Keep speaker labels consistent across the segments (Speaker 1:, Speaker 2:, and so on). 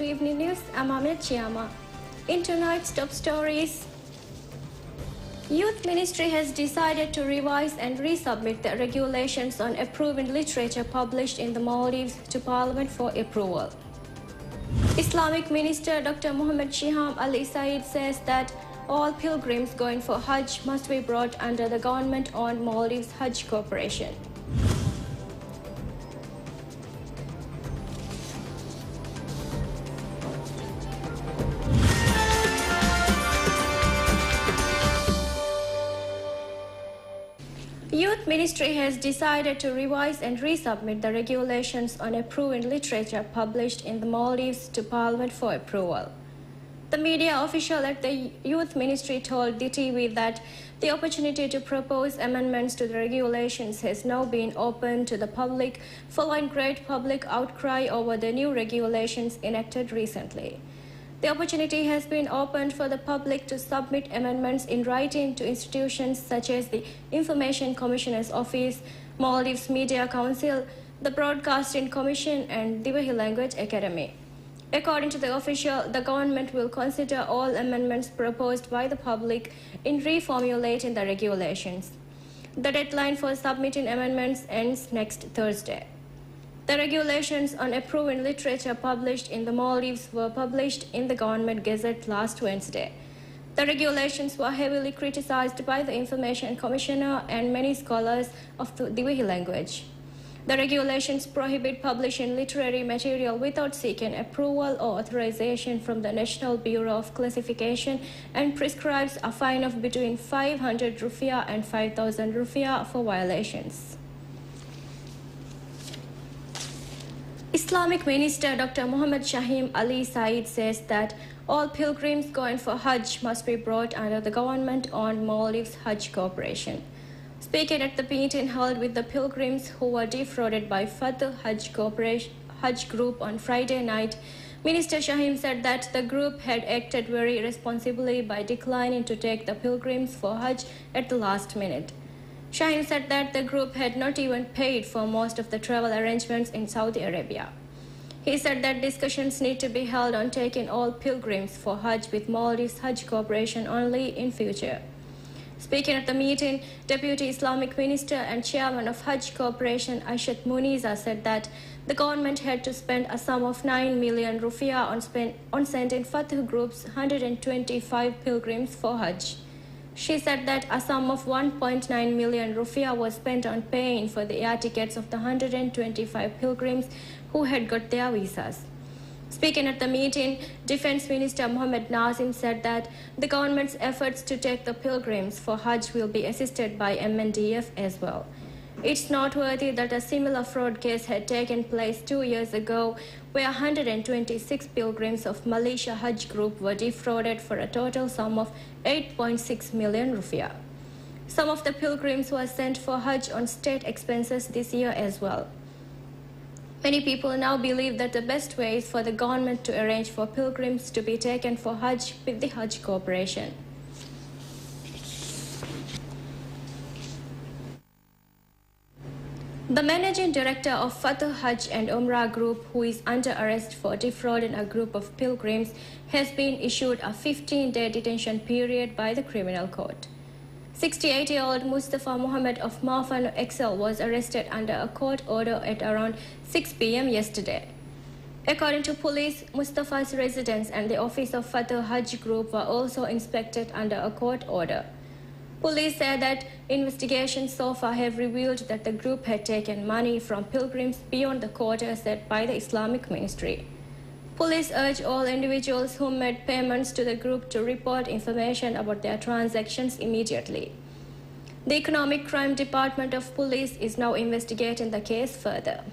Speaker 1: to Evening News. I'm Amit Chiama. In tonight's top stories, Youth Ministry has decided to revise and resubmit the regulations on approving literature published in the Maldives to Parliament for approval. Islamic Minister Dr. Muhammad Shiham Ali Said says that all pilgrims going for Hajj must be brought under the government-owned Maldives Hajj Corporation. Youth Ministry has decided to revise and resubmit the regulations on approving literature published in the Maldives to Parliament for approval. The media official at the Youth Ministry told DhiTV that the opportunity to propose amendments to the regulations has now been opened to the public following great public outcry over the new regulations enacted recently. The opportunity has been opened for the public to submit amendments in writing to institutions such as the Information Commissioner's Office, Maldives Media Council, the Broadcasting Commission, and DhiTV Language Academy. According to the official, the government will consider all amendments proposed by the public in reformulating the regulations. The deadline for submitting amendments ends next Thursday. The regulations on approving literature published in the Maldives were published in the Government Gazette last Wednesday. The regulations were heavily criticized by the Information Commissioner and many scholars of the DhiTV language. The regulations prohibit publishing literary material without seeking approval or authorization from the National Bureau of Classification and prescribes a fine of between 500 rupiah and 5,000 rupiah for violations. Islamic Minister Dr. Muhammad Shahim Ali Said says that all pilgrims going for Hajj must be brought under the government-owned Maldives Hajj Corporation. Speaking at the meeting held with the pilgrims who were defrauded by Fatah Hajj Group on Friday night, Minister Shahim said that the group had acted very irresponsibly by declining to take the pilgrims for Hajj at the last minute. Shahim said that the group had not even paid for most of the travel arrangements in Saudi Arabia. He said that discussions need to be held on taking all pilgrims for Hajj with Maldives Hajj Corporation only in future. Speaking at the meeting, Deputy Islamic Minister and Chairman of Hajj Corporation Aishat Muniza said that the government had to spend a sum of 9 million rupiah on sending Fatah Group's 125 pilgrims for Hajj. She said that a sum of 1.9 million rupiah was spent on paying for the air tickets of the 125 pilgrims who had got their visas. Speaking at the meeting, Defence Minister Mohammed Nazim said that the government's efforts to take the pilgrims for Hajj will be assisted by MNDF as well. It's noteworthy that a similar fraud case had taken place 2 years ago, where 126 pilgrims of Malaysia Hajj Group were defrauded for a total sum of 8.6 million rupiah. Some of the pilgrims were sent for Hajj on state expenses this year as well. Many people now believe that the best way is for the government to arrange for pilgrims to be taken for Hajj with the Hajj Corporation. The managing director of Fatah Hajj and Umrah Group, who is under arrest for defrauding a group of pilgrims, has been issued a 15-day detention period by the criminal court. 68-year-old Mustafa Mohammed of Mafan Excel was arrested under a court order at around 6 p.m. yesterday. According to police, Mustafa's residence and the office of Fatah Hajj Group were also inspected under a court order. Police said that investigations so far have revealed that the group had taken money from pilgrims beyond the quota set by the Islamic Ministry. Police urge all individuals who made payments to the group to report information about their transactions immediately. The Economic Crime Department of Police is now investigating the case further.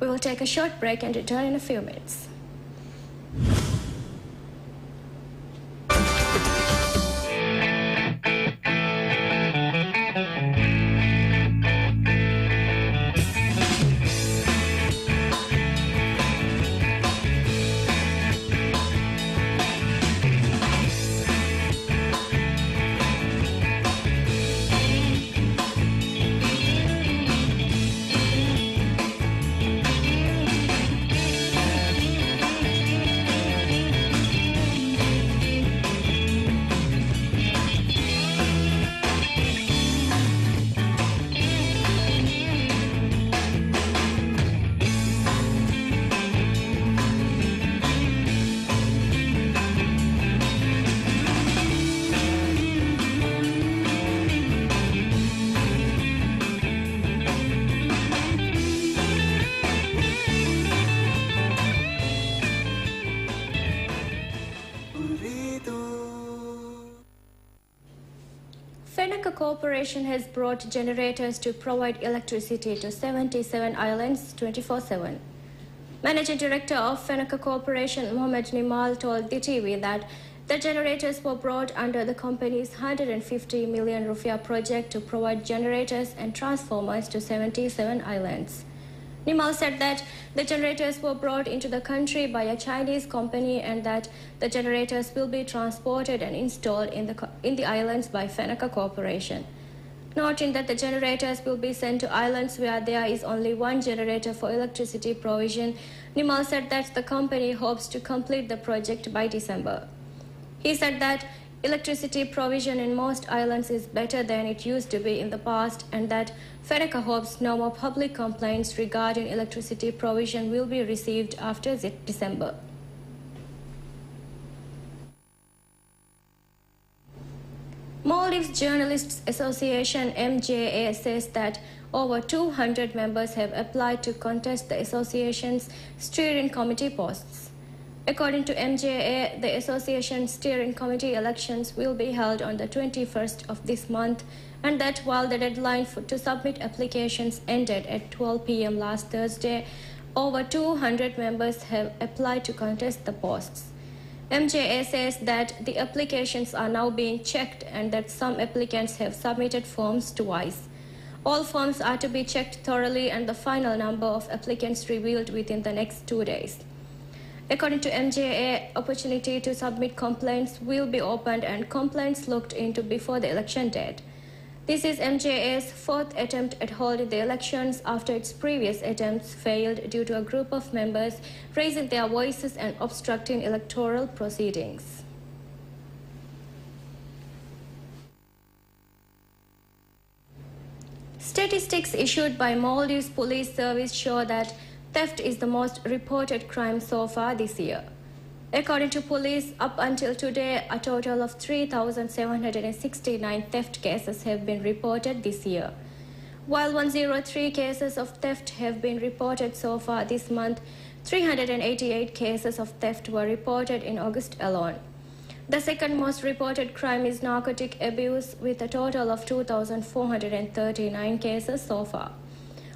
Speaker 1: We will take a short break and return in a few minutes. Fenaka Corporation has brought generators to provide electricity to 77 islands 24/7. Managing Director of Fenaka Corporation, Mohammed Nimal, told DhiTV that the generators were brought under the company's 150 million rupiah project to provide generators and transformers to 77 islands. Nimal said that the generators were brought into the country by a Chinese company and that the generators will be transported and installed in the islands by Fenaka Corporation. Noting that the generators will be sent to islands where there is only one generator for electricity provision, Nimal said that the company hopes to complete the project by December. He said that electricity provision in most islands is better than it used to be in the past and that Fenaka hopes no more public complaints regarding electricity provision will be received after December. Maldives Journalists Association MJA says that over 200 members have applied to contest the association's steering committee posts. According to MJA, the association's steering committee elections will be held on the 21st of this month, and that while the deadline to submit applications ended at 12 p.m. last Thursday, over 200 members have applied to contest the posts. MJA says that the applications are now being checked and that some applicants have submitted forms twice. All forms are to be checked thoroughly and the final number of applicants revealed within the next 2 days. According to MJA, opportunity to submit complaints will be opened and complaints looked into before the election date. This is MJA's fourth attempt at holding the elections after its previous attempts failed due to a group of members raising their voices and obstructing electoral proceedings. Statistics issued by Maldives Police Service show that theft is the most reported crime so far this year. According to police, up until today, a total of 3,769 theft cases have been reported this year. While 103 cases of theft have been reported so far this month, 388 cases of theft were reported in August alone. The second most reported crime is narcotic abuse, with a total of 2,439 cases so far.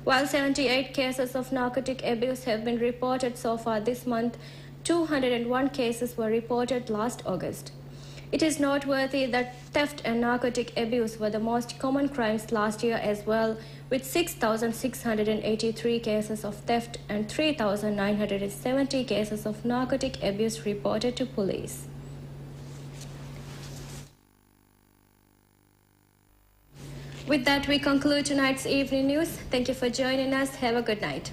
Speaker 1: While 78 cases of narcotic abuse have been reported so far this month, 201 cases were reported last August. It is noteworthy that theft and narcotic abuse were the most common crimes last year as well, with 6,683 cases of theft and 3,970 cases of narcotic abuse reported to police. With that, we conclude tonight's evening news. Thank you for joining us. Have a good night.